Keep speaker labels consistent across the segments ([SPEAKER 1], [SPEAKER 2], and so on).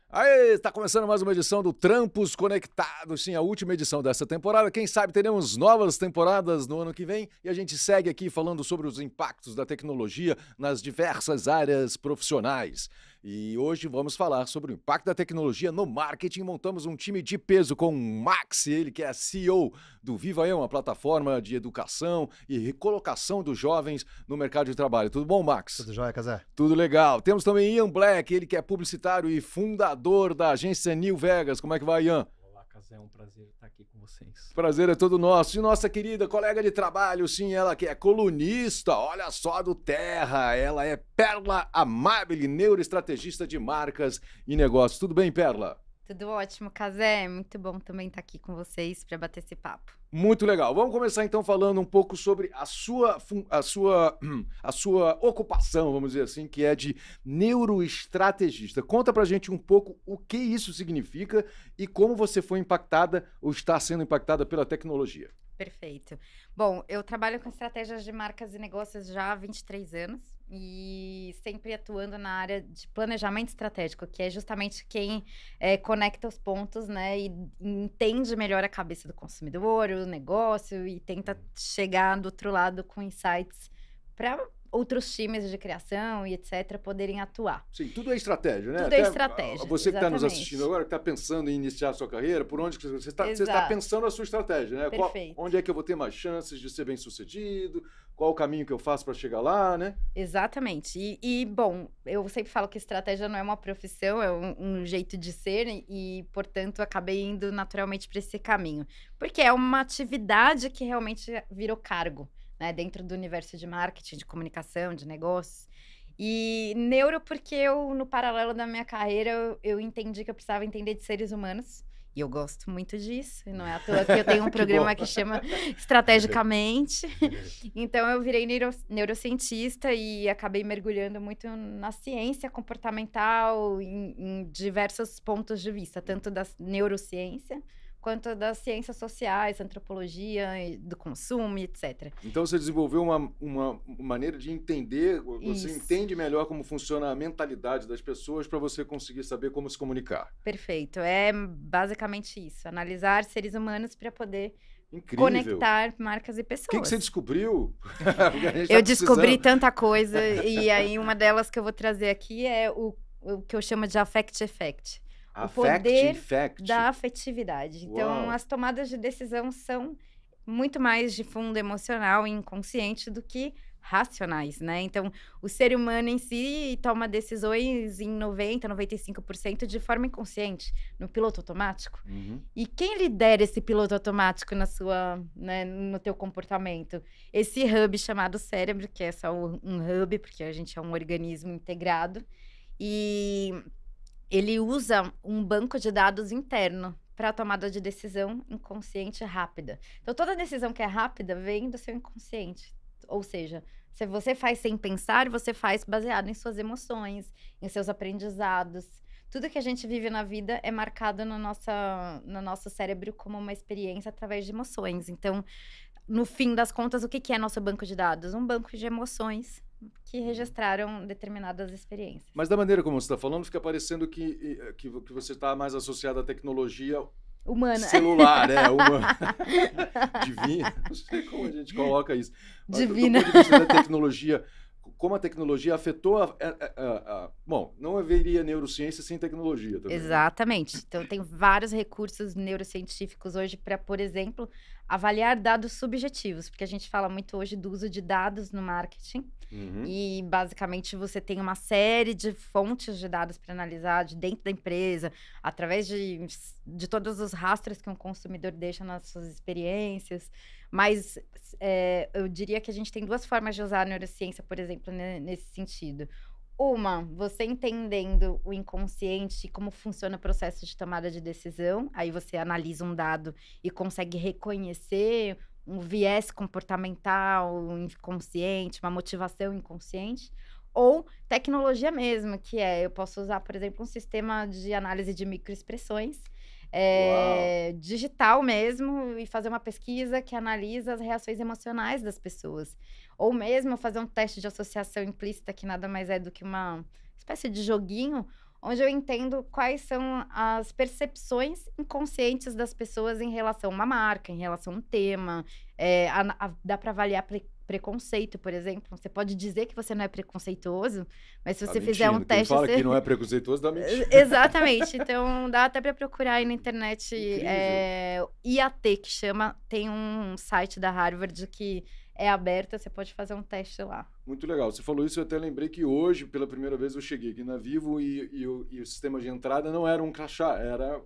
[SPEAKER 1] Aê, está começando mais uma edição do Trampos Conectados, sim, a última edição dessa temporada. Quem sabe teremos novas temporadas no ano que vem e a gente segue aqui falando sobre os impactos da tecnologia nas diversas áreas profissionais. E hoje vamos falar sobre o impacto da tecnologia no marketing. Montamos um time de peso com o Max, ele que é CEO do Viva Eu, uma plataforma de educação e recolocação dos jovens no mercado de trabalho. Tudo bom, Max?
[SPEAKER 2] Tudo jóia, Casé?
[SPEAKER 1] Tudo legal. Temos também Ian Black, ele que é publicitário e fundador da agência New Vegas. Como é que vai, Ian?
[SPEAKER 3] Olá, Casé, é um prazer estar aqui com vocês.
[SPEAKER 1] Prazer é todo nosso. E nossa querida colega de trabalho, sim, ela que é colunista, olha só, do Terra. Ela é Perla Amabile, neuroestrategista de marcas e negócios. Tudo bem, Perla?
[SPEAKER 4] Tudo ótimo, Casé. Muito bom também estar aqui com vocês para bater esse papo.
[SPEAKER 1] Muito legal. Vamos começar então falando um pouco sobre a sua ocupação, vamos dizer assim, que é de neuroestrategista. Conta pra gente um pouco o que isso significa e como você foi impactada ou está sendo impactada pela tecnologia.
[SPEAKER 4] Perfeito. Bom, eu trabalho com estratégias de marcas e negócios já há 23 anos e sempre atuando na área de planejamento estratégico, que é justamente quem conecta os pontos, né, e entende melhor a cabeça do consumidor, o negócio e tenta chegar do outro lado com insights para outros times de criação e etc. poderem atuar.
[SPEAKER 1] Sim, tudo é estratégia, né?
[SPEAKER 4] Tudo é estratégia.
[SPEAKER 1] Você que está nos
[SPEAKER 4] exatamente.
[SPEAKER 1] assistindo agora, que está pensando em iniciar a sua carreira, por onde que você está
[SPEAKER 4] Exato.
[SPEAKER 1] pensando a sua estratégia, né?
[SPEAKER 4] Perfeito.
[SPEAKER 1] Onde é que eu vou ter mais chances de ser bem-sucedido? Qual o caminho que eu faço para chegar lá, né?
[SPEAKER 4] Exatamente. Bom, eu sempre falo que estratégia não é uma profissão, é um jeito de ser portanto, acabei indo naturalmente para esse caminho. Porque é uma atividade que realmente virou cargo, né, dentro do universo de marketing, de comunicação, de negócios. E neuro porque eu, no paralelo da minha carreira, eu entendi que eu precisava entender de seres humanos. E eu gosto muito disso, não é à toa que eu tenho um programa que chama Estrategicamente. Então, eu virei neurocientista e acabei mergulhando muito na ciência comportamental, em diversos pontos de vista, tanto da neurociência, quanto das ciências sociais, antropologia, do consumo, etc.
[SPEAKER 1] Então, você desenvolveu uma maneira de entender, você
[SPEAKER 4] Isso.
[SPEAKER 1] entende melhor como funciona a mentalidade das pessoas para você conseguir saber como se comunicar.
[SPEAKER 4] Perfeito. É basicamente isso. Analisar seres humanos para poder
[SPEAKER 1] Incrível.
[SPEAKER 4] conectar marcas e pessoas.
[SPEAKER 1] O que você descobriu? Porque a gente tá
[SPEAKER 4] Eu descobri
[SPEAKER 1] precisando.
[SPEAKER 4] tanta coisa, e aí uma delas que eu vou trazer aqui é o que eu chamo de Affect Effect. O poder
[SPEAKER 1] Effect.
[SPEAKER 4] da afetividade. Então,
[SPEAKER 1] Uau.
[SPEAKER 4] as tomadas de decisão são muito mais de fundo emocional e inconsciente do que racionais, né? Então, o ser humano em si toma decisões em 90, 95% de forma inconsciente, no piloto automático.
[SPEAKER 1] Uhum.
[SPEAKER 4] E quem lidera esse piloto automático né, no teu comportamento? Esse hub chamado cérebro, que é só um hub, porque a gente é um organismo integrado, e ele usa um banco de dados interno para a tomada de decisão inconsciente rápida. Então, toda decisão que é rápida vem do seu inconsciente. Ou seja, se você faz sem pensar, você faz baseado em suas emoções, em seus aprendizados. Tudo que a gente vive na vida é marcado no nosso cérebro como uma experiência através de emoções. Então, no fim das contas, o que é nosso banco de dados? Um banco de emoções que registraram determinadas experiências.
[SPEAKER 1] Mas da maneira como você está falando, fica parecendo que você está mais associado à tecnologia
[SPEAKER 4] Humana.
[SPEAKER 1] celular, divina. Não sei como a gente coloca isso. Mas
[SPEAKER 4] Divina.
[SPEAKER 1] do ponto de vista da tecnologia, como a tecnologia afetou Bom, não haveria neurociência sem tecnologia também.
[SPEAKER 4] Exatamente. Então, tem vários recursos neurocientíficos hoje para, por exemplo, avaliar dados subjetivos, porque a gente fala muito hoje do uso de dados no marketing.
[SPEAKER 1] Uhum.
[SPEAKER 4] E, basicamente, você tem uma série de fontes de dados para analisar de dentro da empresa, através de todos os rastros que um consumidor deixa nas suas experiências. Mas eu diria que a gente tem duas formas de usar a neurociência, por exemplo, nesse sentido. Uma, você entendendo o inconsciente e como funciona o processo de tomada de decisão, aí você analisa um dado e consegue reconhecer um viés comportamental inconsciente, uma motivação inconsciente, ou tecnologia mesmo, que eu posso usar, por exemplo, um sistema de análise de microexpressões, digital mesmo e fazer uma pesquisa que analisa as reações emocionais das pessoas. Ou mesmo fazer um teste de associação implícita, que nada mais é do que uma espécie de joguinho, onde eu entendo quais são as percepções inconscientes das pessoas em relação a uma marca, em relação a um tema. Dá para avaliar preconceito, por exemplo. Você pode dizer que você não é preconceituoso, mas se você fizer um teste...
[SPEAKER 1] Quem fala que não é preconceituoso, dá mentira.
[SPEAKER 4] Exatamente. Então, dá até para procurar aí na internet. IAT, que chama... Tem um site da Harvard que é aberto, você pode fazer um teste lá.
[SPEAKER 1] Muito legal. Você falou isso, eu até lembrei que hoje, pela primeira vez, eu cheguei aqui na Vivo e o sistema de entrada não era um crachá, era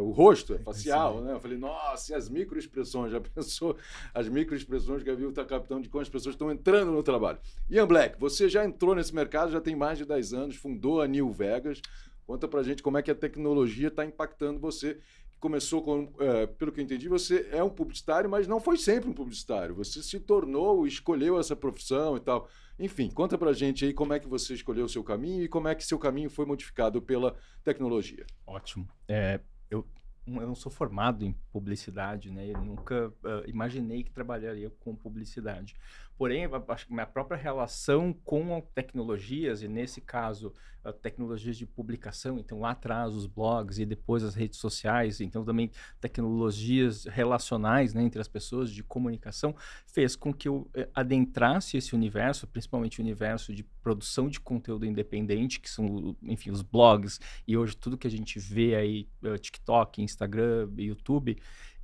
[SPEAKER 1] o rosto, facial, né? Eu falei, nossa, e as microexpressões? Já pensou as microexpressões que a Vivo está captando de como as pessoas estão entrando no trabalho? Ian Black, você já entrou nesse mercado, já tem mais de 10 anos, fundou a New Vegas. Conta pra gente como é que a tecnologia está impactando você. Começou com, pelo que eu entendi, você é um publicitário, mas não foi sempre um publicitário. Você se tornou, escolheu essa profissão e tal. Enfim, conta pra gente aí como é que você escolheu o seu caminho e como é que seu caminho foi modificado pela tecnologia.
[SPEAKER 3] Ótimo. Eu não sou formado em publicidade, né? Eu nunca imaginei que trabalharia com publicidade. Porém, acho que minha própria relação com tecnologias, e nesse caso, tecnologias de publicação, então lá atrás os blogs e depois as redes sociais, então também tecnologias relacionais, né, entre as pessoas, de comunicação, fez com que eu adentrasse esse universo, principalmente o universo de produção de conteúdo independente, que são, enfim, os blogs, e hoje tudo que a gente vê aí, TikTok, Instagram, YouTube.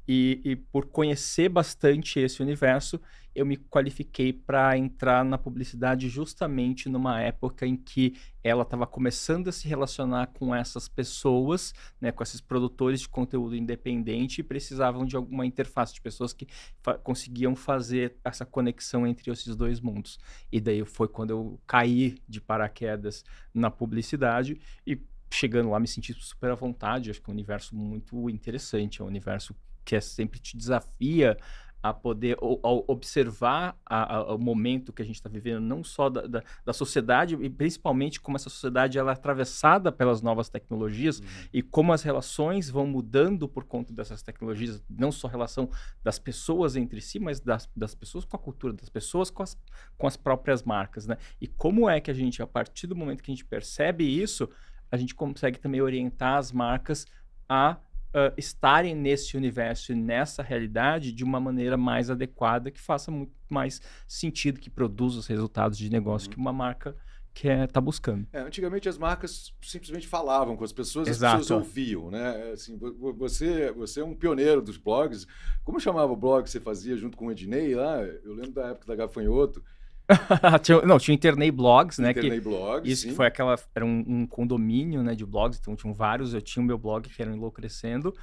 [SPEAKER 3] E por conhecer bastante esse universo, eu me qualifiquei para entrar na publicidade justamente numa época em que ela estava começando a se relacionar com essas pessoas, né, com esses produtores de conteúdo independente, e precisavam de alguma interface, de pessoas que conseguiam fazer essa conexão entre esses dois mundos. E daí foi quando eu caí de paraquedas na publicidade e chegando lá me senti super à vontade. Acho que é um universo muito interessante, é um universo que sempre te desafia a poder observar o momento que a gente está vivendo, não só da sociedade, e principalmente como essa sociedade ela é atravessada pelas novas tecnologias e como as relações vão mudando por conta dessas tecnologias, não só a relação das pessoas entre si, mas das pessoas com a cultura, das pessoas com as próprias marcas, né? E como é que a gente, a partir do momento que a gente percebe isso, a gente consegue também orientar as marcas a estarem nesse universo e nessa realidade de uma maneira mais adequada, que faça muito mais sentido, que produza os resultados de negócio que uma marca está buscando.
[SPEAKER 1] Antigamente as marcas simplesmente falavam com as pessoas,
[SPEAKER 3] Exato.
[SPEAKER 1] As pessoas ouviam, né? Assim, você é um pioneiro dos blogs. Como chamava o blog que você fazia junto com o Ednei lá? Eu lembro da época da Gafanhoto.
[SPEAKER 3] tinha o Internei Blogs, né?
[SPEAKER 1] Internei Blogs,
[SPEAKER 3] isso que foi era um condomínio, né, de blogs, então tinham vários. Eu tinha o meu blog que era Enlouquecendo.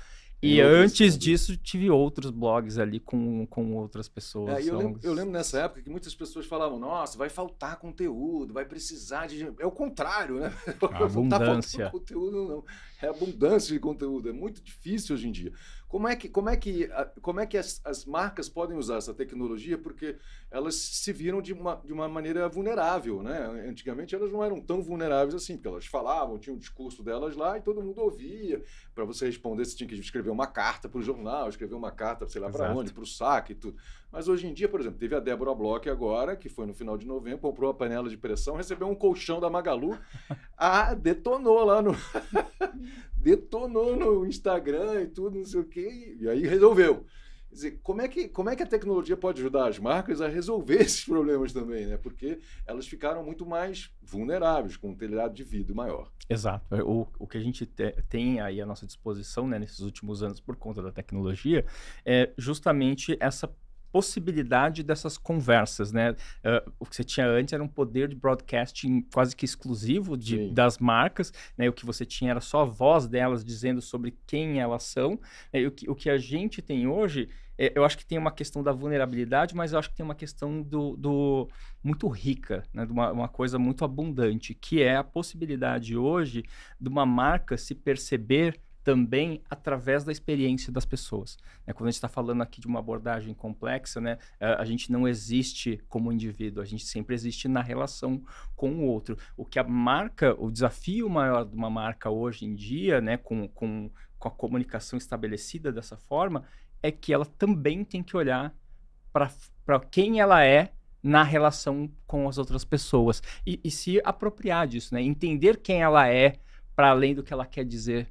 [SPEAKER 3] E antes disso, tive outros blogs ali com outras pessoas.
[SPEAKER 1] Eu lembro nessa época que muitas pessoas falavam, nossa, vai faltar conteúdo, vai precisar de... É o contrário, né?
[SPEAKER 3] Abundância.
[SPEAKER 1] Não tá faltando conteúdo, não. É abundância de conteúdo. É muito difícil hoje em dia. Como é que as marcas podem usar essa tecnologia? Porque elas se viram de uma maneira vulnerável, né? Antigamente elas não eram tão vulneráveis assim, porque elas falavam, tinham o discurso delas lá e todo mundo ouvia. Para você responder, você tinha que escrever uma carta para o jornal, escrever uma carta, sei lá para onde, para o saque e tudo. Mas hoje em dia, por exemplo, teve a Débora Bloch agora, que foi no final de novembro, comprou a panela de pressão, recebeu um colchão da Magalu, detonou lá no... detonou no Instagram e tudo, não sei o quê, e aí resolveu. Quer dizer, como é que a tecnologia pode ajudar as marcas a resolver esses problemas também, né? Porque elas ficaram muito mais vulneráveis, com um telhado de vidro maior.
[SPEAKER 3] Exato. O que a gente tem aí à nossa disposição, né, nesses últimos anos por conta da tecnologia é justamente essa possibilidade dessas conversas, né? O que você tinha antes era um poder de broadcasting quase que exclusivo das marcas, né? O que você tinha era só a voz delas dizendo sobre quem elas são. Né? O que a gente tem hoje, eu acho que tem uma questão da vulnerabilidade, mas eu acho que tem uma questão muito rica, né? De uma coisa muito abundante, que é a possibilidade hoje de uma marca se perceber também através da experiência das pessoas. Né? Quando a gente está falando aqui de uma abordagem complexa, né, a gente não existe como indivíduo, a gente sempre existe na relação com o outro. O que a marca, o desafio maior de uma marca hoje em dia, né, com a comunicação estabelecida dessa forma, é que ela também tem que olhar para quem ela é na relação com as outras pessoas e se apropriar disso, né? Entender quem ela é para além do que ela quer dizer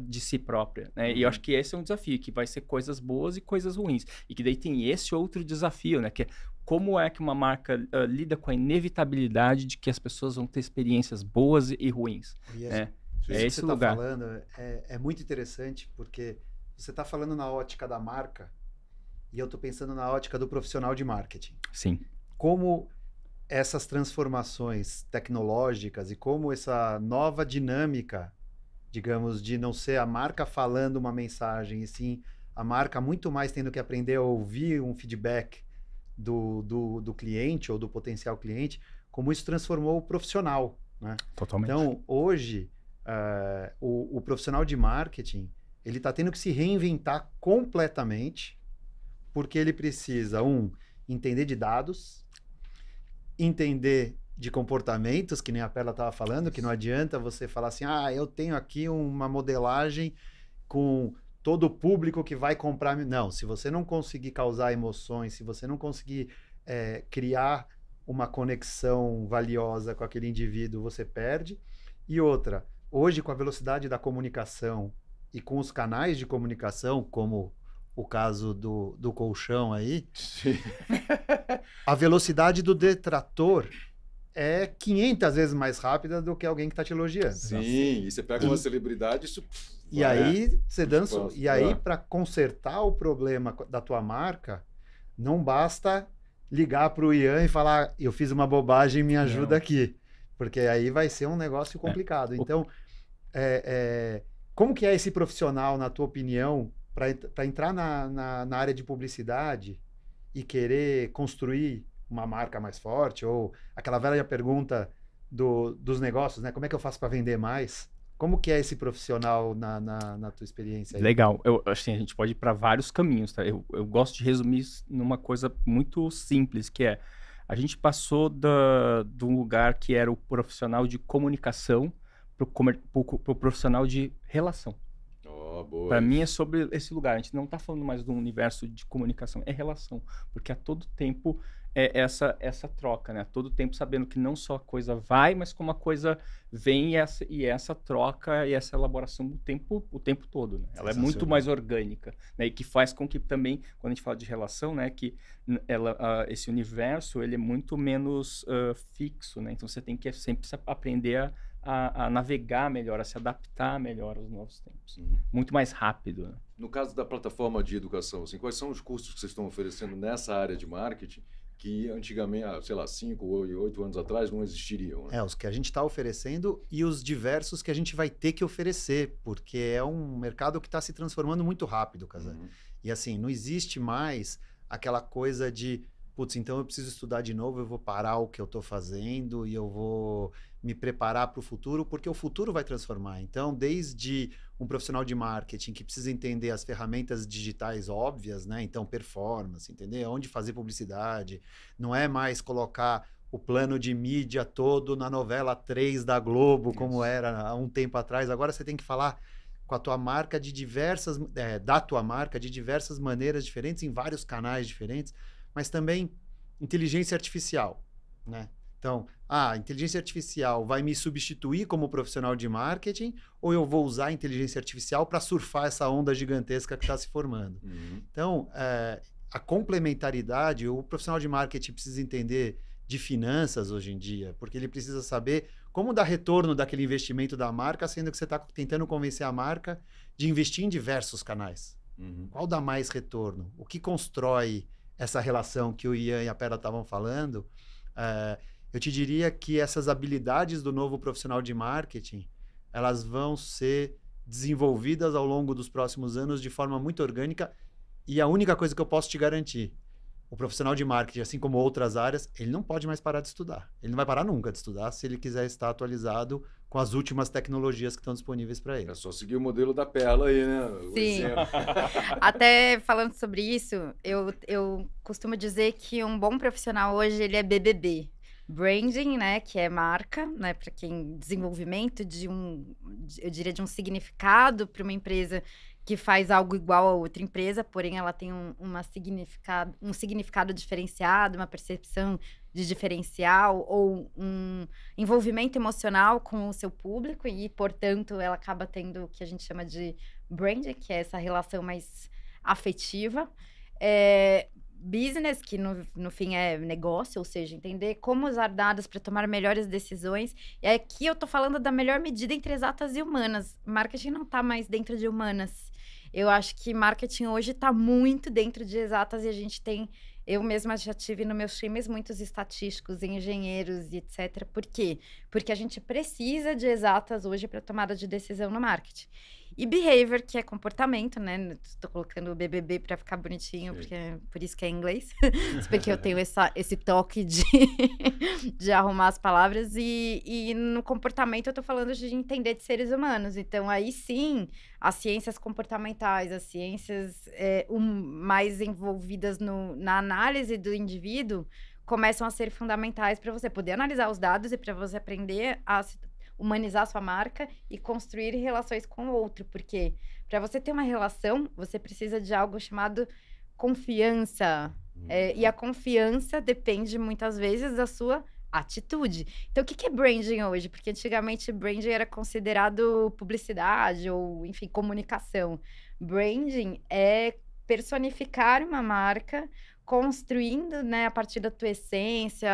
[SPEAKER 3] de si própria, né? E eu acho que esse é um desafio, que vai ser coisas boas e coisas ruins. E que daí tem esse outro desafio, né? Que é como é que uma marca lida com a inevitabilidade de que as pessoas vão ter experiências boas e ruins, né? É esse lugar.
[SPEAKER 2] Isso que você está falando é muito interessante, porque você está falando na ótica da marca e eu estou pensando na ótica do profissional de marketing.
[SPEAKER 3] Sim.
[SPEAKER 2] Como essas transformações tecnológicas e como essa nova dinâmica, digamos, de não ser a marca falando uma mensagem, e sim a marca muito mais tendo que aprender a ouvir um feedback do cliente ou do potencial cliente, como isso transformou o profissional, né?
[SPEAKER 3] Totalmente.
[SPEAKER 2] Então, hoje, o profissional de marketing, ele está tendo que se reinventar completamente, porque ele precisa, entender de dados, entender de comportamentos, que nem a Perla estava falando, que não adianta você falar assim, eu tenho aqui uma modelagem com todo o público que vai comprar. Não, se você não conseguir causar emoções, se você não conseguir criar uma conexão valiosa com aquele indivíduo, você perde. E outra, hoje com a velocidade da comunicação e com os canais de comunicação, como o caso do colchão aí, a velocidade do detrator é 500 vezes mais rápida do que alguém que está te elogiando.
[SPEAKER 1] Sim, e você pega uma celebridade, isso...
[SPEAKER 2] E aí, você dança... E aí, para consertar o problema da tua marca, não basta ligar para o Ian e falar, eu fiz uma bobagem, me ajuda aqui. Porque aí vai ser um negócio complicado. Então, como que é esse profissional, na tua opinião, para entrar na área de publicidade e querer construir uma marca mais forte, ou aquela velha pergunta dos negócios, né? Como é que eu faço para vender mais? Como que é esse profissional na tua experiência aí?
[SPEAKER 3] Legal. Assim, a gente pode ir para vários caminhos, tá? Eu gosto de resumir numa coisa muito simples, que é a gente passou de um lugar que era o profissional de comunicação para o profissional de relação. Para mim é sobre esse lugar. A gente não está falando mais do universo de comunicação, é relação. Porque a todo tempo é essa troca, né? A todo tempo sabendo que não só a coisa vai, mas como a coisa vem e essa troca e essa elaboração o tempo todo, né? Ela é muito mais orgânica, né? E que faz com que também, quando a gente fala de relação, né? Que esse universo, ele é muito menos fixo, né? Então você tem que sempre aprender a navegar melhor, a se adaptar melhor aos novos tempos. Muito mais rápido, né?
[SPEAKER 1] No caso da plataforma de educação, assim, quais são os cursos que vocês estão oferecendo nessa área de marketing que antigamente, sei lá, 5 ou 8 anos atrás não existiriam? Né?
[SPEAKER 2] Os que a gente está oferecendo e os diversos que a gente vai ter que oferecer, porque é um mercado que está se transformando muito rápido, Casé. E assim, não existe mais aquela coisa de, putz, então eu preciso estudar de novo, eu vou parar o que eu estou fazendo e eu vou me preparar para o futuro, porque o futuro vai transformar. Então, desde um profissional de marketing que precisa entender as ferramentas digitais óbvias, né? Então, performance, entender onde fazer publicidade. Não é mais colocar o plano de mídia todo na novela 3 da Globo, como era há um tempo atrás. Agora você tem que falar com a tua marca de diversas... da tua marca de diversas maneiras diferentes, em vários canais diferentes, mas também inteligência artificial, né? Então, a inteligência artificial vai me substituir como profissional de marketing ou eu vou usar a inteligência artificial para surfar essa onda gigantesca que está se formando? Então, a complementaridade, o profissional de marketing precisa entender de finanças hoje em dia, porque ele precisa saber como dar retorno daquele investimento da marca, sendo que você está tentando convencer a marca de investir em diversos canais. Qual dá mais retorno? O que constrói essa relação que o Ian e a Perla estavam falando? Eu te diria que essas habilidades do novo profissional de marketing, elas vão ser desenvolvidas ao longo dos próximos anos de forma muito orgânica, e a única coisa que eu posso te garantir, o profissional de marketing, assim como outras áreas, ele não pode mais parar de estudar. Ele não vai parar nunca de estudar se ele quiser estar atualizado com as últimas tecnologias que estão disponíveis para
[SPEAKER 1] É
[SPEAKER 2] ele.
[SPEAKER 1] só seguir o modelo da Perla aí, né? O
[SPEAKER 4] Sim.
[SPEAKER 1] exemplo.
[SPEAKER 4] Até falando sobre isso, eu costumo dizer que um bom profissional hoje, ele é BBB. Branding, né, que é marca, né, para quem desenvolvimento eu diria de um significado para uma empresa que faz algo igual a outra empresa, porém ela tem um significado diferenciado, uma percepção de diferencial ou um envolvimento emocional com o seu público e, portanto, ela acaba tendo o que a gente chama de branding, que é essa relação mais afetiva. Business, que no fim é negócio, ou seja, entender como usar dados para tomar melhores decisões. E aqui eu tô falando da melhor medida entre exatas e humanas. Marketing não tá mais dentro de humanas. Eu acho que marketing hoje tá muito dentro de exatas e a gente tem... Eu mesma já tive nos meus times muitos estatísticos, engenheiros e etc. Por quê? Porque a gente precisa de exatas hoje para tomada de decisão no marketing. E behavior, que é comportamento, né? Estou colocando o BBB para ficar bonitinho, porque por isso que é em inglês. Porque eu tenho esse toque de arrumar as palavras. E no comportamento eu estou falando de entender de seres humanos. Então, aí sim, as ciências comportamentais, as ciências mais envolvidas na análise do indivíduo, começam a ser fundamentais para você poder analisar os dados e para você aprender a humanizar sua marca e construir relações com o outro, porque para você ter uma relação, você precisa de algo chamado confiança, e a confiança depende muitas vezes da sua atitude. Então, o que é branding hoje? Porque antigamente branding era considerado publicidade ou, enfim, comunicação. Branding é personificar uma marca construindo, né, a partir da tua essência,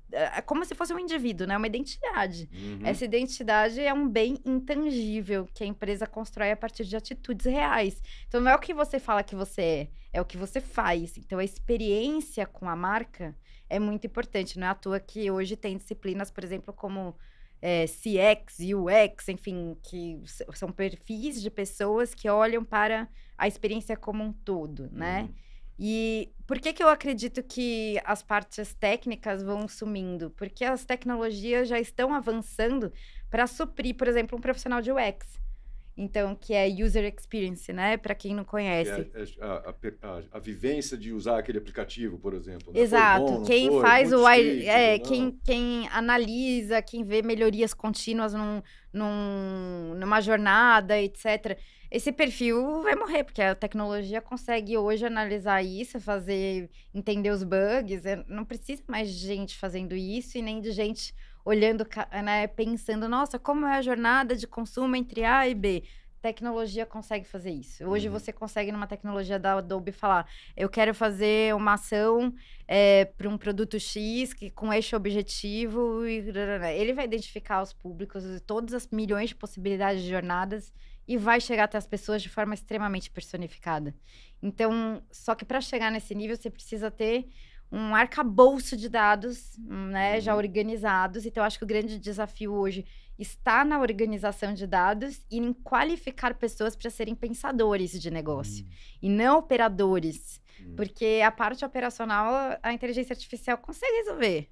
[SPEAKER 4] é como se fosse um indivíduo, né, uma identidade. Essa identidade é um bem intangível que a empresa constrói a partir de atitudes reais. Então, não é o que você fala que você é o que você faz. Então, a experiência com a marca é muito importante. Não é à toa que hoje tem disciplinas, por exemplo, como CX, UX, enfim, que são perfis de pessoas que olham para a experiência como um todo, né? E por que eu acredito que as partes técnicas vão sumindo? Porque as tecnologias já estão avançando para suprir, por exemplo, um profissional de UX. Então, que é User Experience, né? Para quem não conhece.
[SPEAKER 1] A vivência de usar aquele aplicativo, por exemplo. Né?
[SPEAKER 4] Exato.
[SPEAKER 1] Foi bom,
[SPEAKER 4] quem
[SPEAKER 1] foi?
[SPEAKER 4] faz
[SPEAKER 1] Muito
[SPEAKER 4] quem analisa, quem vê melhorias contínuas numa jornada, etc. Esse perfil vai morrer, porque a tecnologia consegue hoje analisar isso, entender os bugs. Não precisa mais de gente fazendo isso e nem de gente olhando, né, pensando, nossa, como é a jornada de consumo entre A e B? Tecnologia consegue fazer isso. Hoje você consegue, numa tecnologia da Adobe, falar, eu quero fazer uma ação para um produto X com este objetivo. Ele vai identificar os públicos, todas as milhões de possibilidades de jornadas e vai chegar até as pessoas de forma extremamente personificada. Então, só que para chegar nesse nível, você precisa ter um arcabouço de dados, né, já organizados. Então, acho que o grande desafio hoje está na organização de dados e em qualificar pessoas para serem pensadores de negócio e não operadores. Porque a parte operacional, a inteligência artificial consegue resolver.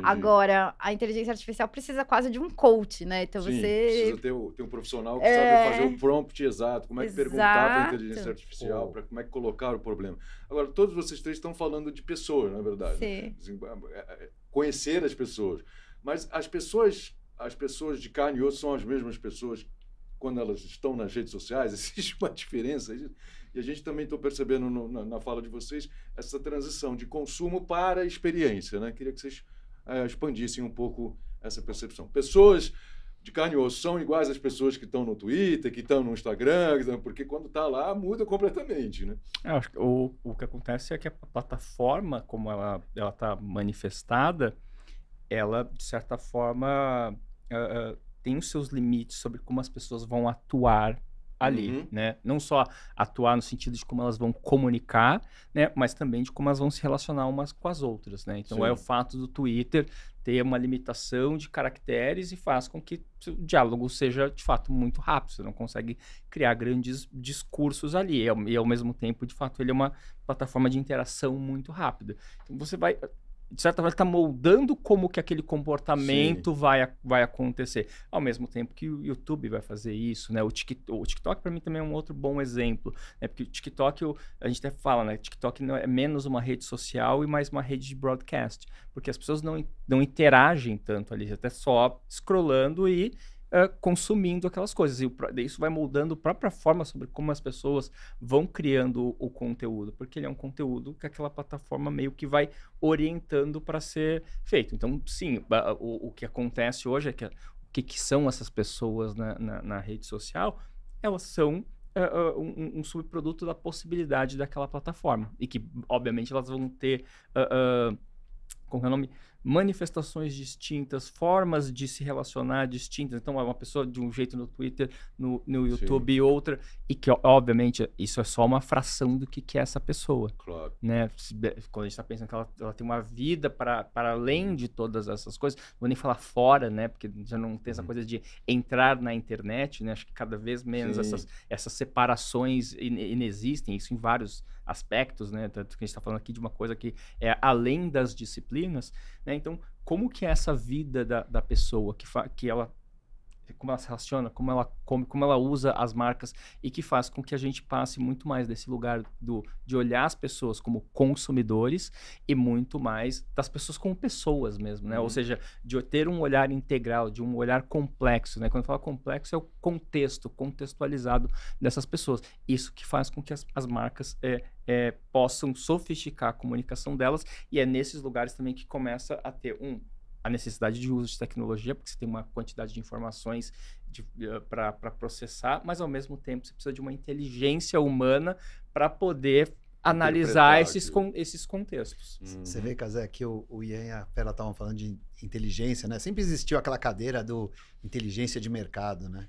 [SPEAKER 4] Agora, a inteligência artificial precisa quase de um coach, né? Então,
[SPEAKER 1] Sim,
[SPEAKER 4] você...
[SPEAKER 1] precisa ter um profissional que sabe fazer o prompt exato, como é que perguntar para a inteligência artificial, como é que colocar o problema. Agora, todos vocês três estão falando de pessoas, na é verdade.
[SPEAKER 4] Sim.
[SPEAKER 1] Conhecer as pessoas. Mas as pessoas de carne e osso são as mesmas pessoas quando elas estão nas redes sociais? Existe uma diferença? E a gente também está percebendo na fala de vocês essa transição de consumo para experiência, né? Queria que vocês expandissem um pouco essa percepção. Pessoas de carne e osso são iguais às pessoas que estão no Twitter, que estão no Instagram, porque quando está lá muda completamente, né?
[SPEAKER 3] Eu acho que o que acontece é que a plataforma, como ela está manifestada, ela, de certa forma, tem os seus limites sobre como as pessoas vão atuar ali, né? Não só atuar no sentido de como elas vão comunicar, né? Mas também de como elas vão se relacionar umas com as outras, né? Então, é o fato do Twitter ter uma limitação de caracteres e faz com que o diálogo seja, de fato, muito rápido. Você não consegue criar grandes discursos ali. E, ao mesmo tempo, de fato, ele é uma plataforma de interação muito rápida. Então, você vai... de certa forma, está moldando como que aquele comportamento vai acontecer. Ao mesmo tempo que o YouTube vai fazer isso, né? O TikTok, para mim, também é um outro bom exemplo, né? Porque o TikTok, a gente até fala, né? TikTok não é menos uma rede social e mais uma rede de broadcast, porque as pessoas não interagem tanto ali, até só scrollando e consumindo aquelas coisas. E isso vai moldando a própria forma sobre como as pessoas vão criando o conteúdo, porque ele é um conteúdo que aquela plataforma meio que vai orientando para ser feito. Então, sim, o que acontece hoje é que o que são essas pessoas na rede social? Elas são um subproduto da possibilidade daquela plataforma. E que, obviamente, elas vão ter... como é o nome? Manifestações distintas, formas de se relacionar distintas. Então, uma pessoa de um jeito no Twitter, no YouTube e outra. E que, obviamente, isso é só uma fração do que é essa pessoa.
[SPEAKER 1] Claro.
[SPEAKER 3] Né? Quando a gente está pensando que ela tem uma vida para além de todas essas coisas, não vou nem falar fora, né? Porque já não tem essa coisa de entrar na internet, né? Acho que cada vez menos essas separações inexistem, isso em vários aspectos, né? Tanto que a gente está falando aqui de uma coisa que é além das disciplinas, né? Então, como que é essa vida da pessoa, como ela se relaciona, como ela come, como ela usa as marcas e que faz com que a gente passe muito mais desse lugar de olhar as pessoas como consumidores e muito mais das pessoas como pessoas mesmo, né? Ou seja, de ter um olhar integral, de um olhar complexo, né? Quando eu falo complexo, é o contextualizado dessas pessoas. Isso que faz com que as marcas possam sofisticar a comunicação delas, e é nesses lugares também que começa a ter a necessidade de uso de tecnologia, porque você tem uma quantidade de informações para processar, mas ao mesmo tempo você precisa de uma inteligência humana para poder analisar esses contextos.
[SPEAKER 2] Você vê, Cazé, que o Ian e a Pera estavam falando de inteligência, né? Sempre existiu aquela cadeira do inteligência de mercado, né?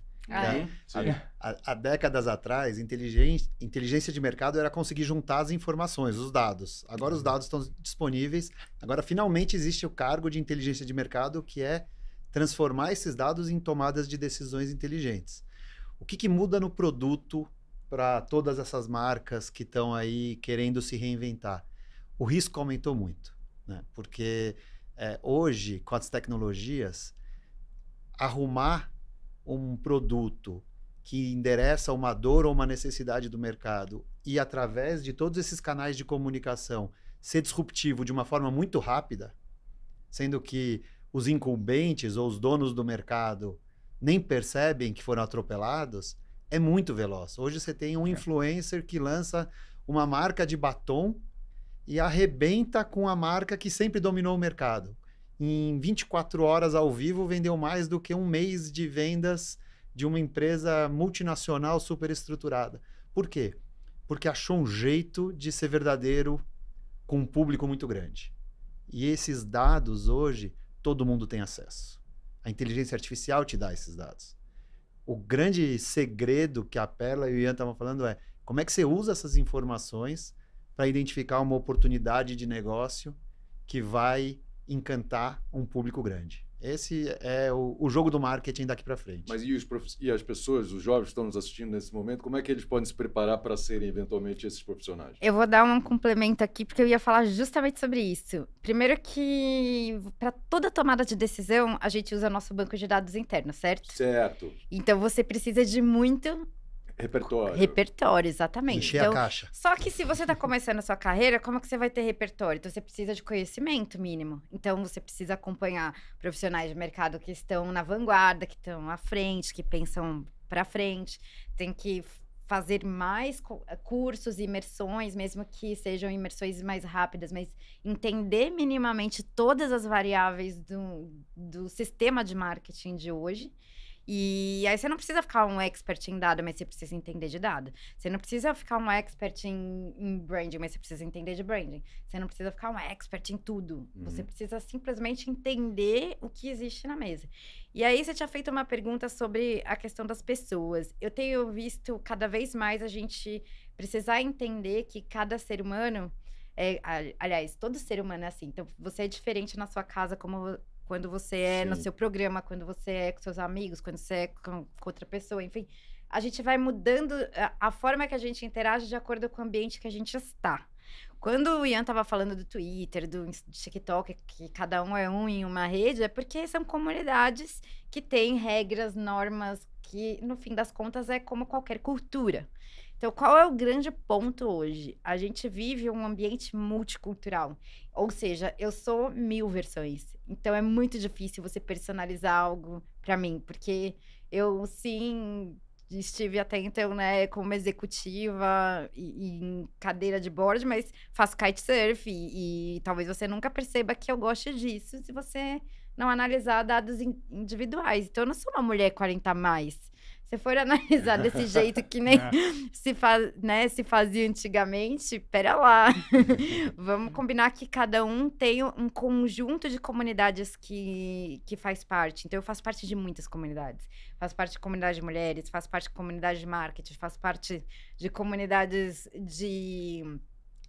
[SPEAKER 2] Há décadas atrás, inteligência de mercado era conseguir juntar as informações, os dados. Agora os dados estão disponíveis. Agora, finalmente, existe o cargo de inteligência de mercado, que é transformar esses dados em tomadas de decisões inteligentes. O que muda no produto para todas essas marcas que estão aí querendo se reinventar? O risco aumentou muito, né? Porque hoje, com as tecnologias, arrumar um produto que endereça uma dor ou uma necessidade do mercado e, através de todos esses canais de comunicação, ser disruptivo de uma forma muito rápida, sendo que os incumbentes ou os donos do mercado nem percebem que foram atropelados, é muito veloz. Hoje você tem um influencer que lança uma marca de batom e arrebenta com a marca que sempre dominou o mercado. Em 24 horas ao vivo, vendeu mais do que um mês de vendas de uma empresa multinacional super estruturada. Por quê? Porque achou um jeito de ser verdadeiro com um público muito grande. E esses dados, hoje, todo mundo tem acesso. A inteligência artificial te dá esses dados. O grande segredo que a Perla e o Ian estavam falando é como é que você usa essas informações para identificar uma oportunidade de negócio que vai encantar um público grande. Esse é o jogo do marketing daqui para frente.
[SPEAKER 1] Mas e as pessoas, os jovens que estão nos assistindo nesse momento, como é que eles podem se preparar para serem eventualmente esses profissionais?
[SPEAKER 4] Eu vou dar um complemento aqui, porque eu ia falar justamente sobre isso. Primeiro que, para toda tomada de decisão, a gente usa nosso banco de dados interno, certo?
[SPEAKER 1] Certo.
[SPEAKER 4] Então, você precisa de muito... Repertório, exatamente.
[SPEAKER 2] Encher a caixa.
[SPEAKER 4] Só que se você está começando a sua carreira, como é que você vai ter repertório? Então, você precisa de conhecimento mínimo. Então, você precisa acompanhar profissionais de mercado que estão na vanguarda, que estão à frente, que pensam para frente. Tem que fazer mais cursos, imersões, mesmo que sejam imersões mais rápidas, mas entender minimamente todas as variáveis do sistema de marketing de hoje. E aí você não precisa ficar um expert em dado, mas você precisa entender de dado. Você não precisa ficar um expert em branding, mas você precisa entender de branding. Você não precisa ficar um expert em tudo. Você precisa simplesmente entender o que existe na mesa. E aí você tinha feito uma pergunta sobre a questão das pessoas. Eu tenho visto cada vez mais a gente precisar entender que cada ser humano... aliás, todo ser humano é assim. Então, você é diferente na sua casa quando você é no seu programa, quando você é com seus amigos, quando você é com outra pessoa, enfim. A gente vai mudando a forma que a gente interage de acordo com o ambiente que a gente está. Quando o Ian tava falando do Twitter, do TikTok, que cada um é um em uma rede, é porque são comunidades que têm regras, normas, que no fim das contas é como qualquer cultura. Então, qual é o grande ponto hoje? A gente vive um ambiente multicultural. Ou seja, eu sou 1000 versões. Então, é muito difícil você personalizar algo para mim. Porque eu, sim, estive até então, né, como executiva e em cadeira de board, mas faço kitesurf. E talvez você nunca perceba que eu gosto disso se você não analisar dados individuais. Então, eu não sou uma mulher 40 a mais. Se for analisar desse jeito que nem se fazia antigamente, pera lá. Vamos combinar que cada um tem um conjunto de comunidades que faz parte. Então, eu faço parte de muitas comunidades. Faço parte de comunidade de mulheres, faço parte de comunidade de marketing, faço parte de comunidades de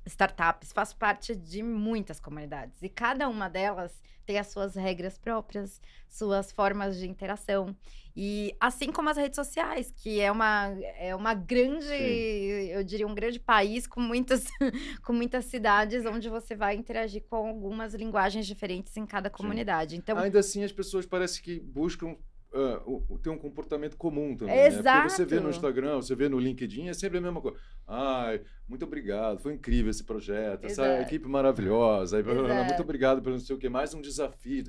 [SPEAKER 4] startups, faço parte de muitas comunidades. E cada uma delas tem as suas regras próprias, suas formas de interação. E assim como as redes sociais, que é uma grande, eu diria, um grande país com muitas cidades onde você vai interagir com algumas linguagens diferentes em cada comunidade. Então,
[SPEAKER 1] ainda assim, as pessoas parecem que buscam ter um comportamento comum também,
[SPEAKER 4] exato.
[SPEAKER 1] Né? Porque você vê no Instagram, você vê no LinkedIn, é sempre a mesma coisa. Ai, muito obrigado, foi incrível esse projeto, essa equipe maravilhosa, muito obrigado pelo não sei o que, mais um desafio.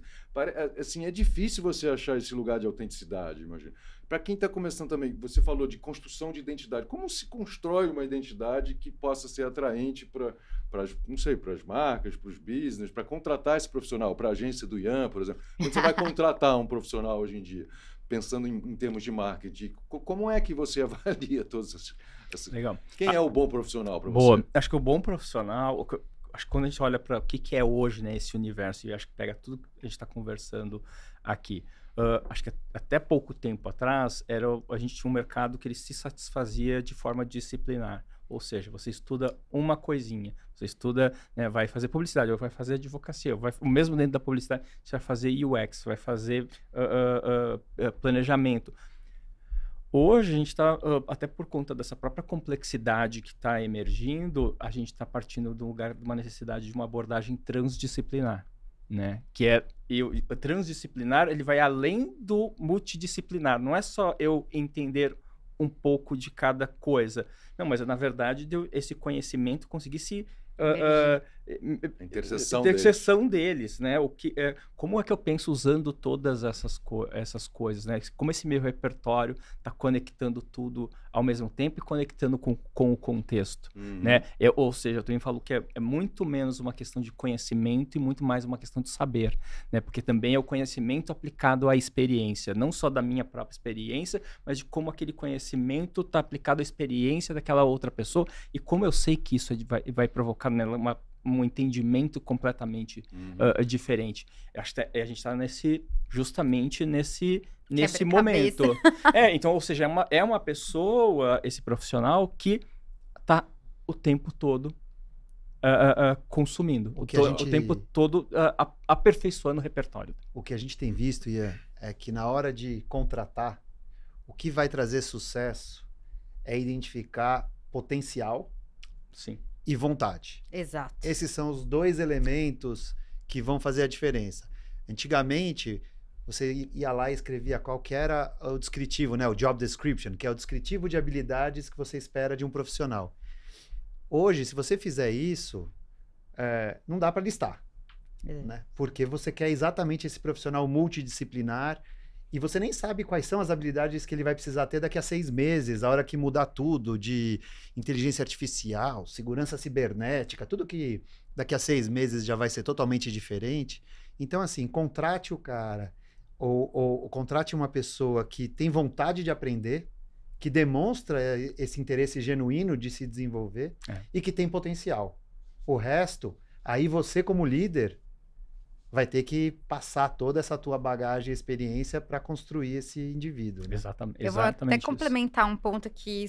[SPEAKER 1] Assim, é difícil você achar esse lugar de autenticidade, imagina. Para quem está começando também, você falou de construção de identidade. Como se constrói uma identidade que possa ser atraente para as marcas, para os business, para contratar esse profissional, para a agência do Ian, por exemplo. Quando você vai contratar um profissional hoje em dia, pensando em termos de marketing, como é que você avalia todas essas...
[SPEAKER 3] Legal.
[SPEAKER 1] Quem é o bom profissional para você?
[SPEAKER 3] Boa. Acho que o bom profissional... Acho que quando a gente olha para o que é hoje, né, esse universo, e acho que pega tudo que a gente está conversando aqui. Acho que até pouco tempo atrás, a gente tinha um mercado que ele se satisfazia de forma disciplinar. Ou seja, você estuda uma coisinha. Você estuda, né, vai fazer publicidade, ou vai fazer advocacia. Mesmo dentro da publicidade, você vai fazer UX, vai fazer planejamento. Hoje, a gente está, até por conta dessa própria complexidade que está emergindo, a gente está partindo de um lugar de uma necessidade de uma abordagem transdisciplinar, né? Que é, o transdisciplinar, ele vai além do multidisciplinar. Não é só eu entender um pouco de cada coisa. Não, mas na verdade, esse conhecimento conseguir se... interseção deles, né? Como é que eu penso usando todas essas coisas, né? Como esse meu repertório está conectando tudo ao mesmo tempo e conectando com o contexto, né? Ou seja, eu também falo que é muito menos uma questão de conhecimento e muito mais uma questão de saber, né? Porque também é o conhecimento aplicado à experiência, não só da minha própria experiência, mas de como aquele conhecimento está aplicado à experiência daquela outra pessoa e como eu sei que isso vai provocar nela um entendimento completamente diferente. Acho que a gente está justamente nesse momento. Então, ou seja, é uma pessoa, esse profissional, que está o tempo todo consumindo, o tempo todo aperfeiçoando o repertório.
[SPEAKER 2] O que a gente tem visto, Ian, é que na hora de contratar, o que vai trazer sucesso é identificar potencial.
[SPEAKER 3] Sim.
[SPEAKER 2] E vontade.
[SPEAKER 4] Exato.
[SPEAKER 2] Esses são os dois elementos que vão fazer a diferença. Antigamente, você ia lá e escrevia qual que era o descritivo, né? O job description, que é o descritivo de habilidades que você espera de um profissional. Hoje, se você fizer isso, não dá para listar. Né? Porque você quer exatamente esse profissional multidisciplinar e você nem sabe quais são as habilidades que ele vai precisar ter daqui a 6 meses, a hora que mudar tudo de inteligência artificial, segurança cibernética, tudo que daqui a 6 meses já vai ser totalmente diferente. Então, assim, contrate o cara ou contrate uma pessoa que tem vontade de aprender, que demonstra esse interesse genuíno de se desenvolver e que tem potencial. O resto, aí você como líder vai ter que passar toda essa tua bagagem e experiência para construir esse indivíduo. Né?
[SPEAKER 3] Exatamente.
[SPEAKER 4] Eu vou até complementar um ponto que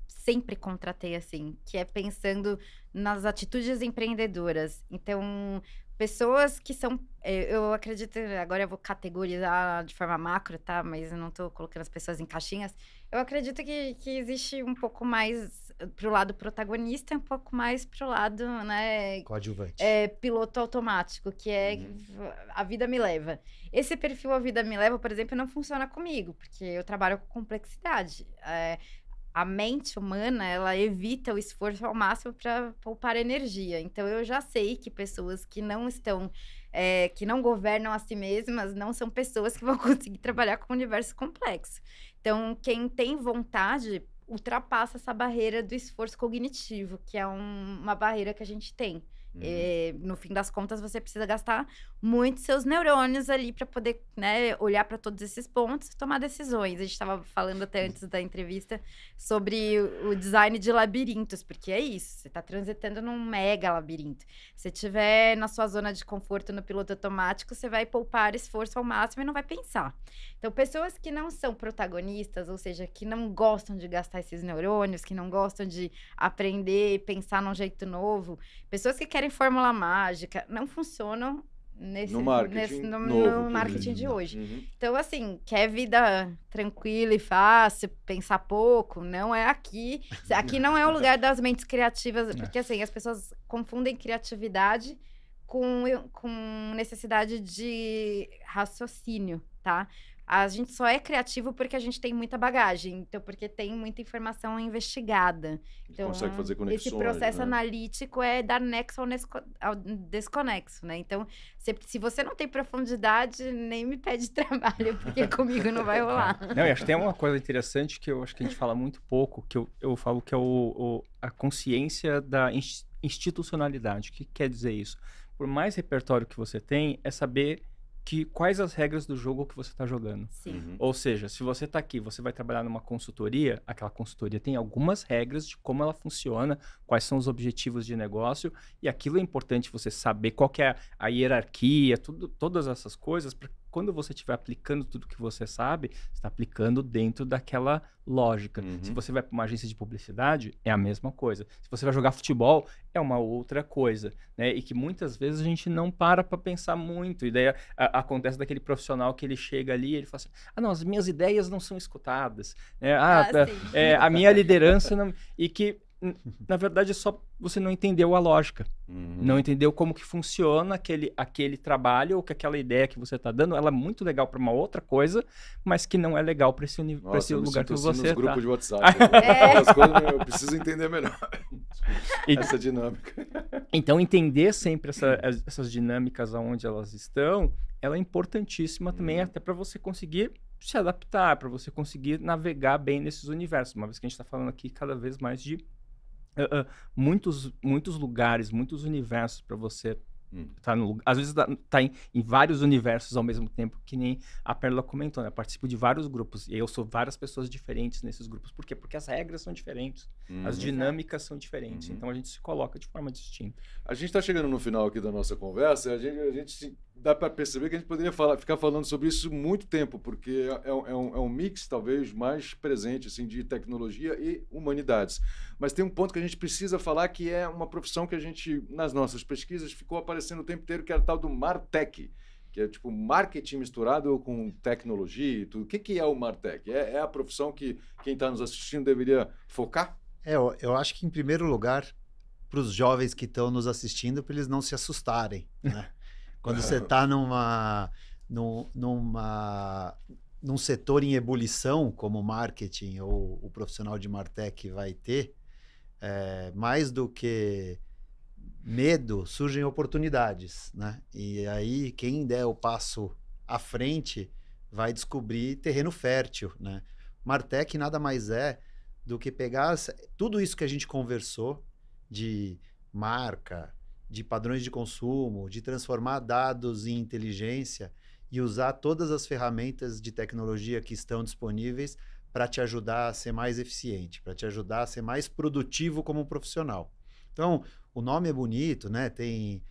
[SPEAKER 4] sempre contratei assim, que é pensando nas atitudes empreendedoras. Então, pessoas que são, eu acredito, agora eu vou categorizar de forma macro, tá? Mas eu não tô colocando as pessoas em caixinhas. Eu acredito que existe um pouco mais pro lado protagonista e um pouco mais pro lado, né,
[SPEAKER 2] Coadjuvante.
[SPEAKER 4] piloto automático, que é a vida me leva. Esse perfil a vida me leva, por exemplo, não funciona comigo, porque eu trabalho com complexidade. A mente humana, ela evita o esforço ao máximo para poupar energia. Então, eu já sei que pessoas que não estão, que não governam a si mesmas, não são pessoas que vão conseguir trabalhar com um universo complexo. Então, quem tem vontade, ultrapassa essa barreira do esforço cognitivo, que é uma barreira que a gente tem. No fim das contas, você precisa gastar muito seus neurônios ali para poder, né, olhar para todos esses pontos e tomar decisões. A gente estava falando até antes da entrevista sobre o design de labirintos, porque é isso, você está transitando num mega labirinto. Se estiver na sua zona de conforto no piloto automático, você vai poupar esforço ao máximo e não vai pensar. Então, pessoas que não são protagonistas, ou seja, que não gostam de gastar esses neurônios, que não gostam de aprender, pensar num jeito novo, pessoas que querem fórmula mágica, não funcionam no marketing de hoje. Então, assim, quer vida tranquila e fácil, pensar pouco, não é aqui. Aqui não é o lugar das mentes criativas, porque, assim, as pessoas confundem criatividade com necessidade de raciocínio, tá? A gente só é criativo porque a gente tem muita bagagem, então porque tem muita informação investigada. Então,
[SPEAKER 1] consegue fazer conexões,
[SPEAKER 4] esse processo analítico é dar nexo ao desconexo, né? Então, se você não tem profundidade, nem me pede trabalho, porque comigo não vai rolar.
[SPEAKER 3] Não, e acho que tem uma coisa interessante que eu acho que a gente fala muito pouco, que eu falo que é a consciência da institucionalidade. O que quer dizer isso? Por mais repertório que você tem, é saber quais as regras do jogo que você está jogando.
[SPEAKER 4] Sim.
[SPEAKER 3] Ou seja, se você está aqui, você vai trabalhar numa consultoria, aquela consultoria tem algumas regras de como ela funciona, quais são os objetivos de negócio, e aquilo é importante você saber qual que é a hierarquia, todas essas coisas, para quando você estiver aplicando tudo que você sabe, você está aplicando dentro daquela lógica. Se você vai para uma agência de publicidade, é a mesma coisa. Se você vai jogar futebol, é uma outra coisa, né? E que muitas vezes a gente não para pensar muito. E daí acontece daquele profissional que ele chega ali e ele fala assim, não, as minhas ideias não são escutadas. A minha liderança não... E que, na verdade, é só você não entendeu a lógica. Não entendeu como que funciona aquele trabalho ou que aquela ideia que você está dando, ela é muito legal para uma outra coisa, mas que não é legal para esse lugar que você está.
[SPEAKER 1] Nos grupos de WhatsApp. As coisas eu preciso entender melhor essa dinâmica.
[SPEAKER 3] Então, entender sempre essas dinâmicas aonde elas estão, ela é importantíssima também, até para você conseguir se adaptar, para você conseguir navegar bem nesses universos. Uma vez que a gente está falando aqui cada vez mais de muitos lugares, muitos universos para você tá no lugar. Às vezes tá em vários universos ao mesmo tempo, que nem a Pérola comentou, né? Eu participo de vários grupos e eu sou várias pessoas diferentes nesses grupos. Por quê? Porque as regras são diferentes, as dinâmicas são diferentes, então a gente se coloca de forma distinta.
[SPEAKER 1] A gente está chegando no final aqui da nossa conversa, a gente dá para perceber que a gente poderia ficar falando sobre isso muito tempo, porque é um mix talvez mais presente assim, de tecnologia e humanidades. Mas tem um ponto que a gente precisa falar, que é uma profissão que a gente, nas nossas pesquisas, ficou aparecendo o tempo inteiro, que era o tal do MarTech, que é tipo marketing misturado com tecnologia e tudo. O que é o MarTech? É a profissão que quem está nos assistindo deveria focar?
[SPEAKER 2] Eu acho que, em primeiro lugar, para os jovens que estão nos assistindo, para eles não se assustarem, né? Quando você está num setor em ebulição, como o marketing ou o profissional de MarTech vai ter, mais do que medo, surgem oportunidades, né? E aí, quem der o passo à frente vai descobrir terreno fértil, né? MarTech nada mais é do que pegar tudo isso que a gente conversou de marca, de padrões de consumo, de transformar dados em inteligência e usar todas as ferramentas de tecnologia que estão disponíveis para te ajudar a ser mais eficiente, para te ajudar a ser mais produtivo como profissional. Então, o nome é bonito, né? Tem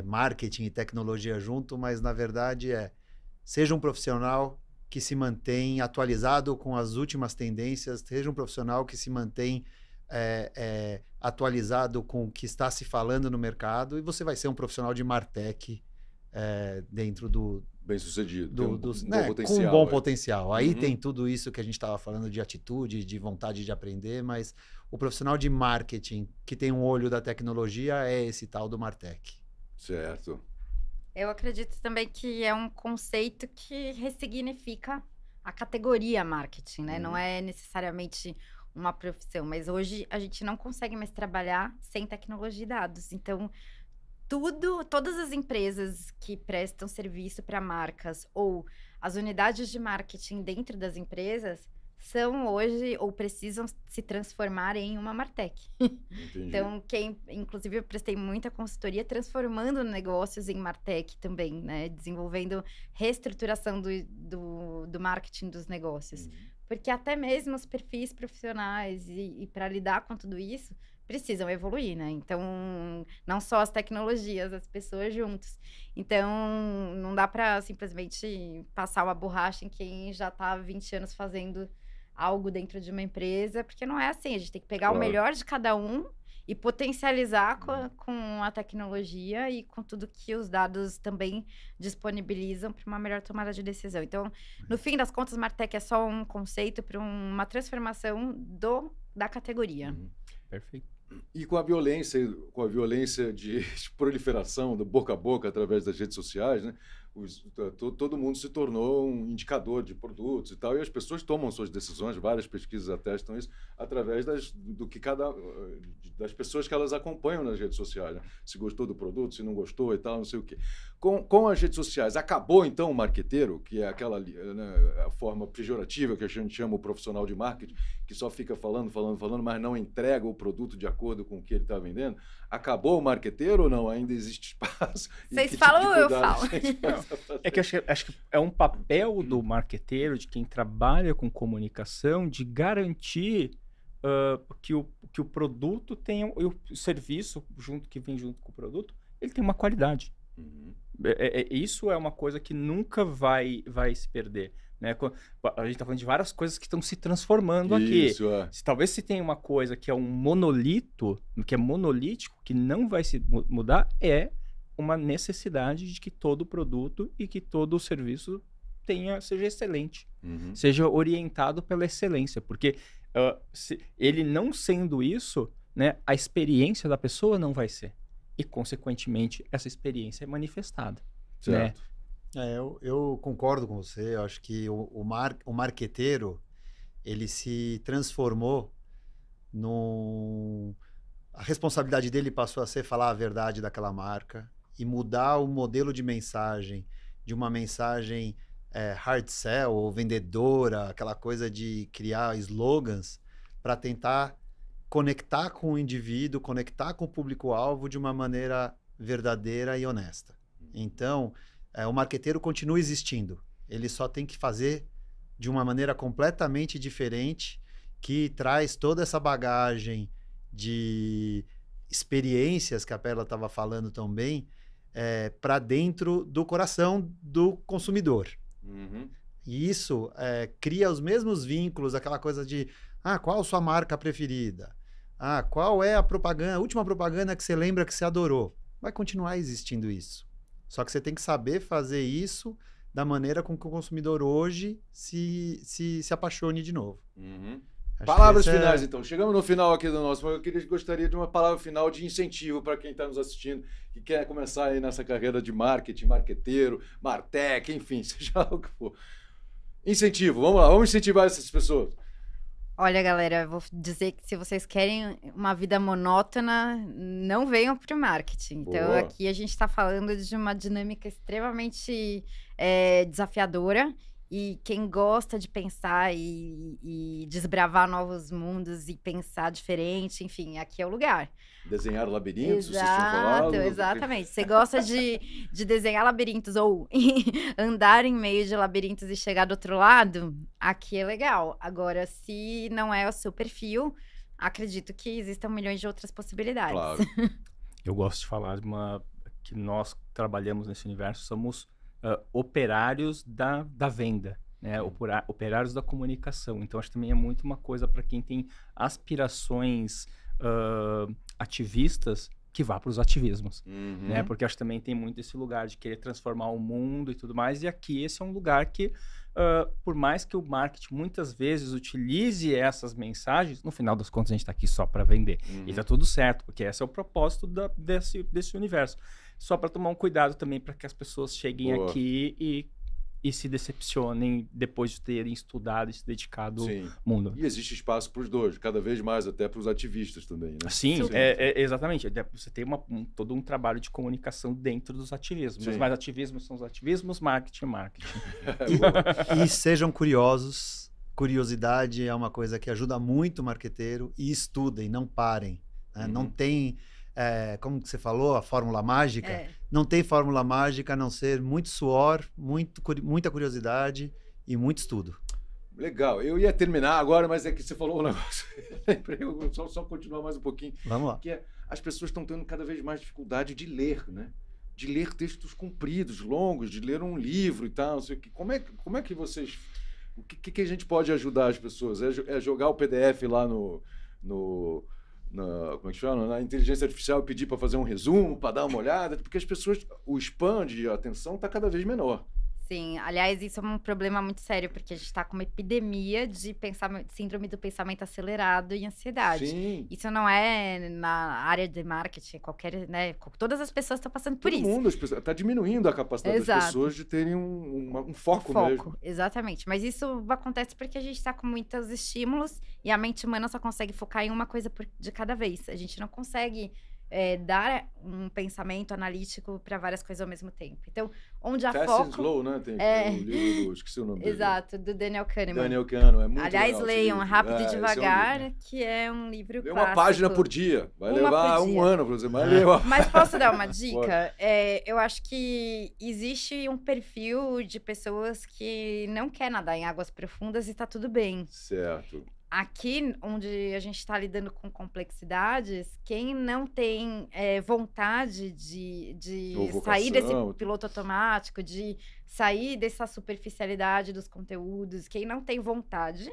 [SPEAKER 2] marketing e tecnologia junto, mas na verdade seja um profissional que se mantém atualizado com as últimas tendências, seja um profissional que se mantém atualizado com o que está se falando no mercado, e você vai ser um profissional de Martech dentro do...
[SPEAKER 1] Bem-sucedido,
[SPEAKER 2] com um bom potencial. Aí
[SPEAKER 1] Uhum.
[SPEAKER 2] tem tudo isso que a gente estava falando de atitude, de vontade de aprender, mas o profissional de marketing que tem um olho da tecnologia é esse tal do Martech.
[SPEAKER 1] Certo.
[SPEAKER 4] Eu acredito também que é um conceito que ressignifica a categoria marketing, né? Não é necessariamente uma profissão, mas hoje a gente não consegue mais trabalhar sem tecnologia e dados. Então, todas as empresas que prestam serviço para marcas ou as unidades de marketing dentro das empresas são hoje ou precisam se transformar em uma Martech.
[SPEAKER 1] Entendi.
[SPEAKER 4] Então, inclusive, eu prestei muita consultoria transformando negócios em Martech também, né? Desenvolvendo reestruturação do marketing dos negócios. Porque até mesmo os perfis profissionais e para lidar com tudo isso, precisam evoluir, né? Então, não só as tecnologias, as pessoas juntos. Então, não dá para simplesmente passar uma borracha em quem já está há 20 anos fazendo algo dentro de uma empresa, porque não é assim. A gente tem que pegar o melhor de cada um e potencializar com a tecnologia e com tudo que os dados também disponibilizam para uma melhor tomada de decisão. Então, no fim das contas, Martech é só um conceito para uma transformação da categoria.
[SPEAKER 3] Perfeito.
[SPEAKER 1] E com a violência de proliferação do boca a boca através das redes sociais, né? Todo mundo se tornou um indicador de produtos e tal, e as pessoas tomam suas decisões, várias pesquisas atestam isso, através das pessoas que elas acompanham nas redes sociais, né? Se gostou do produto, se não gostou e tal, não sei o quê. Com as redes sociais, acabou então o marqueteiro, que é aquela, né, a forma pejorativa que a gente chama o profissional de marketing, que só fica falando, mas não entrega o produto de acordo com o que ele está vendendo. Acabou o marqueteiro ou não? Ainda existe espaço?
[SPEAKER 4] Vocês falam ou eu falo?
[SPEAKER 3] É que acho que é um papel do marqueteiro, de quem trabalha com comunicação, de garantir que o produto tenha, o serviço que vem junto com o produto, ele tem uma qualidade. Isso é uma coisa que nunca vai se perder. Né? A gente está falando de várias coisas que estão se transformando aqui. Talvez se tenha uma coisa que é um monolito, que é monolítico, que não vai se mudar, é uma necessidade de que todo produto e que todo o serviço seja excelente, seja orientado pela excelência, porque ele não sendo isso, né, a experiência da pessoa não vai ser, e consequentemente essa experiência é manifestada. Certo.
[SPEAKER 2] Né? Eu concordo com você. Eu acho que o marqueteiro, ele se transformou a responsabilidade dele passou a ser falar a verdade daquela marca e mudar o modelo de mensagem, de uma mensagem hard sell ou vendedora, aquela coisa de criar slogans para tentar conectar com o indivíduo, conectar com o público-alvo de uma maneira verdadeira e honesta. Então, o marqueteiro continua existindo. Ele só tem que fazer de uma maneira completamente diferente, que traz toda essa bagagem de experiências que a Perla estava falando também, para dentro do coração do consumidor. E isso cria os mesmos vínculos, aquela coisa de qual a sua marca preferida? Qual é a última propaganda que você lembra que você adorou? Vai continuar existindo isso. Só que você tem que saber fazer isso da maneira com que o consumidor hoje se apaixone de novo.
[SPEAKER 1] Palavras finais, então. Chegamos no final aqui do nosso, mas eu gostaria de uma palavra final de incentivo para quem está nos assistindo, que quer começar aí nessa carreira de marketing, marqueteiro, Martech, enfim, seja lá o que for. Incentivo, vamos lá, vamos incentivar essas pessoas.
[SPEAKER 4] Olha, galera, eu vou dizer que se vocês querem uma vida monótona, não venham para o marketing. Então, aqui a gente está falando de uma dinâmica extremamente desafiadora. E quem gosta de pensar e desbravar novos mundos e pensar diferente, enfim, aqui é o lugar.
[SPEAKER 1] Desenhar labirintos, vocês tinham falado.
[SPEAKER 4] Exatamente. Você gosta de desenhar labirintos ou andar em meio de labirintos e chegar do outro lado, aqui é legal. Agora, se não é o seu perfil, acredito que existam milhões de outras possibilidades.
[SPEAKER 1] Claro.
[SPEAKER 3] Eu gosto de falar que nós trabalhamos nesse universo, somos operários da venda. né? Operários da comunicação. Então, acho que também é muito uma coisa para quem tem aspirações ativistas, que vá para os ativismos, né? Porque acho que também tem muito esse lugar de querer transformar o mundo e tudo mais, e aqui esse é um lugar que, por mais que o marketing muitas vezes utilize essas mensagens, no final das contas a gente está aqui só para vender. E tá tudo certo, porque esse é o propósito desse universo. Só para tomar um cuidado também para que as pessoas cheguem aqui e se decepcionem depois de terem estudado e se dedicado ao mundo.
[SPEAKER 1] E existe espaço para os dois, cada vez mais, até para os ativistas também, né?
[SPEAKER 3] Sim, exatamente. Você tem todo um trabalho de comunicação dentro dos ativismos. Mas ativismos são os ativismos, marketing é marketing.
[SPEAKER 2] E sejam curiosos. Curiosidade é uma coisa que ajuda muito o marqueteiro. E estudem, não parem. Né? Não tem... como você falou, a fórmula mágica, não tem fórmula mágica a não ser muito suor, muita curiosidade e muito estudo.
[SPEAKER 1] Legal, eu ia terminar agora, mas é que você falou um negócio, eu só continuar mais um pouquinho.
[SPEAKER 2] Vamos lá.
[SPEAKER 1] Que as pessoas estão tendo cada vez mais dificuldade de ler, né? De ler textos compridos, longos, de ler um livro e tal, não sei o que. Como é que vocês... O que a gente pode ajudar as pessoas? É jogar o PDF lá como é que chama? Na inteligência artificial, pedir para fazer um resumo, para dar uma olhada, porque as pessoas, o span de atenção está cada vez menor.
[SPEAKER 4] Sim, aliás, isso é um problema muito sério, porque a gente está com uma epidemia de síndrome do pensamento acelerado e ansiedade.
[SPEAKER 1] Sim.
[SPEAKER 4] Isso não é na área de marketing, né? Todas as pessoas estão passando por
[SPEAKER 1] Todo
[SPEAKER 4] isso.
[SPEAKER 1] mundo, está diminuindo a capacidade das pessoas de terem um foco mesmo.
[SPEAKER 4] Exatamente, mas isso acontece porque a gente está com muitos estímulos e a mente humana só consegue focar em uma coisa de cada vez. A gente não consegue... dar um pensamento analítico para várias coisas ao mesmo tempo. Então, onde a
[SPEAKER 1] Fast
[SPEAKER 4] foco...
[SPEAKER 1] and Slow, né? Tem o livro esqueci o nome dele.
[SPEAKER 4] Exato, do Daniel Kahneman.
[SPEAKER 1] Daniel Kahneman, é muito
[SPEAKER 4] Aliás,
[SPEAKER 1] legal,
[SPEAKER 4] leiam Rápido e Devagar,
[SPEAKER 1] é um
[SPEAKER 4] que é um livro
[SPEAKER 1] clássico.
[SPEAKER 4] Uma
[SPEAKER 1] página por dia. Vai levar um ano para você, mas ler
[SPEAKER 4] Mas posso dar uma dica? Eu acho que existe um perfil de pessoas que não quer nadar em águas profundas e tá tudo bem.
[SPEAKER 1] Certo.
[SPEAKER 4] Aqui, onde a gente está lidando com complexidades, quem não tem vontade de sair desse piloto automático, de sair dessa superficialidade dos conteúdos, quem não tem vontade,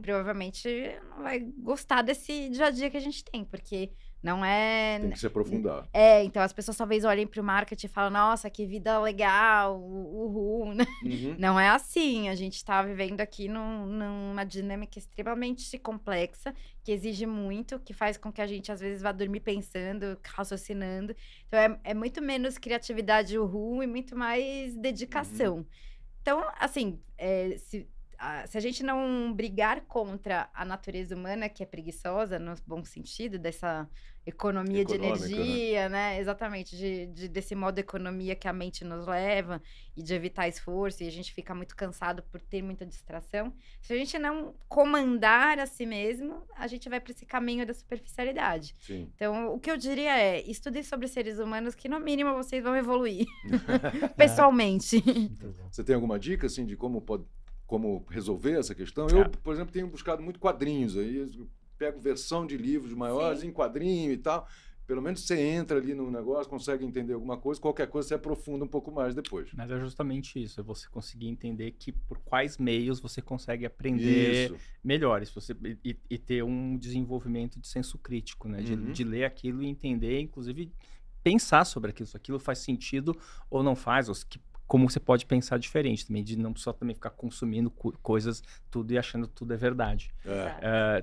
[SPEAKER 4] provavelmente não vai gostar desse dia a dia que a gente tem, porque não é...
[SPEAKER 1] Tem que se aprofundar.
[SPEAKER 4] Então as pessoas talvez olhem para o marketing e falam, nossa, que vida legal, uhul. Não é assim, a gente está vivendo aqui numa dinâmica extremamente complexa, que exige muito, que faz com que a gente às vezes vá dormir pensando, raciocinando. Então é muito menos criatividade uhul e muito mais dedicação. Então, assim, se a gente não brigar contra a natureza humana, que é preguiçosa, no bom sentido, dessa economia de energia, né? Exatamente, desse modo de economia que a mente nos leva e de evitar esforço, e a gente fica muito cansado por ter muita distração. Se a gente não comandar a si mesmo, a gente vai para esse caminho da superficialidade.
[SPEAKER 1] Sim.
[SPEAKER 4] Então, o que eu diria é, estudem sobre seres humanos que, no mínimo, vocês vão evoluir pessoalmente.
[SPEAKER 1] Você tem alguma dica, assim, de como resolver essa questão? Eu, por exemplo, tenho buscado muito quadrinhos aí, pego versão de livros maiores em quadrinho e tal. Pelo menos você entra ali no negócio, consegue entender alguma coisa, qualquer coisa você aprofunda um pouco mais depois.
[SPEAKER 3] Mas é justamente isso, é você conseguir entender que por quais meios você consegue aprender melhores, e ter um desenvolvimento de senso crítico, né? De ler aquilo e entender, inclusive pensar sobre aquilo, se aquilo faz sentido ou não faz, ou como você pode pensar diferente também, de não só também ficar consumindo coisas tudo e achando que tudo é verdade.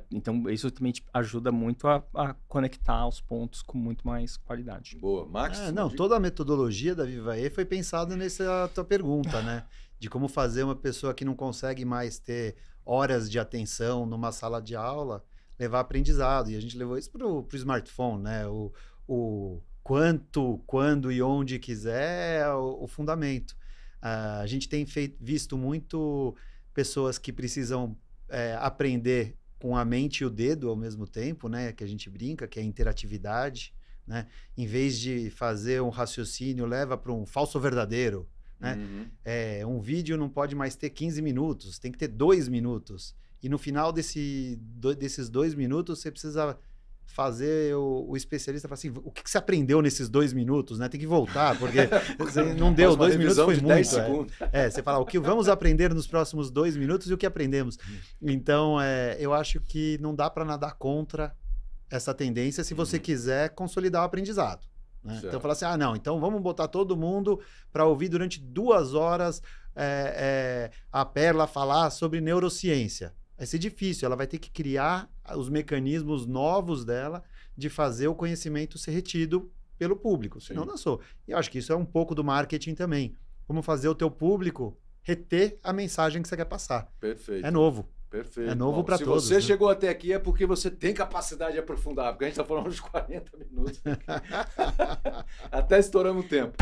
[SPEAKER 3] Então, isso também ajuda muito a conectar os pontos com muito mais qualidade.
[SPEAKER 1] Boa. Max?
[SPEAKER 2] Toda a metodologia da Vivae foi pensada nessa tua pergunta, né? De como fazer uma pessoa que não consegue mais ter horas de atenção numa sala de aula, levar aprendizado. E a gente levou isso pro smartphone, né? O quanto, quando e onde quiser é o fundamento. A gente tem visto muito pessoas que precisam aprender com a mente e o dedo ao mesmo tempo, né? Que a gente brinca, que é interatividade, né? Em vez de fazer um raciocínio, leva para um falso ou verdadeiro, né? Um vídeo não pode mais ter 15 minutos, tem que ter 2 minutos. E no final desses 2 minutos, você precisa fazer o especialista falar assim, o que você aprendeu nesses 2 minutos, né? Tem que voltar, porque você não deu, 2 minutos foi muito.
[SPEAKER 1] 10 segundos.
[SPEAKER 2] Você fala, o que vamos aprender nos próximos 2 minutos e o que aprendemos. Então, eu acho que não dá para nadar contra essa tendência se você quiser consolidar o aprendizado. Né? Então, falar assim, não, então vamos botar todo mundo para ouvir durante 2 horas a Perla falar sobre neurociência. Vai ser difícil, ela vai ter que criar os mecanismos novos dela de fazer o conhecimento ser retido pelo público, senão não sou. E eu acho que isso é um pouco do marketing também. Como fazer o teu público reter a mensagem que você quer passar.
[SPEAKER 1] Perfeito.
[SPEAKER 2] É novo.
[SPEAKER 1] Perfeito.
[SPEAKER 2] É novo para todos.
[SPEAKER 1] Se você chegou até aqui é porque você tem capacidade de aprofundar, porque a gente está falando de 40 minutos. Até estouramos o tempo.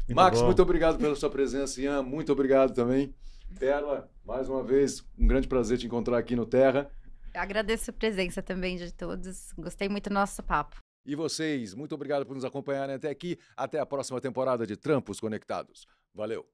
[SPEAKER 1] Max, muito obrigado pela sua presença. Ian, muito obrigado também. Perla, mais uma vez, um grande prazer te encontrar aqui no Terra.
[SPEAKER 4] Eu agradeço a presença também de todos. Gostei muito do nosso papo.
[SPEAKER 1] E vocês, muito obrigado por nos acompanharem até aqui. Até a próxima temporada de Trampos Conectados. Valeu!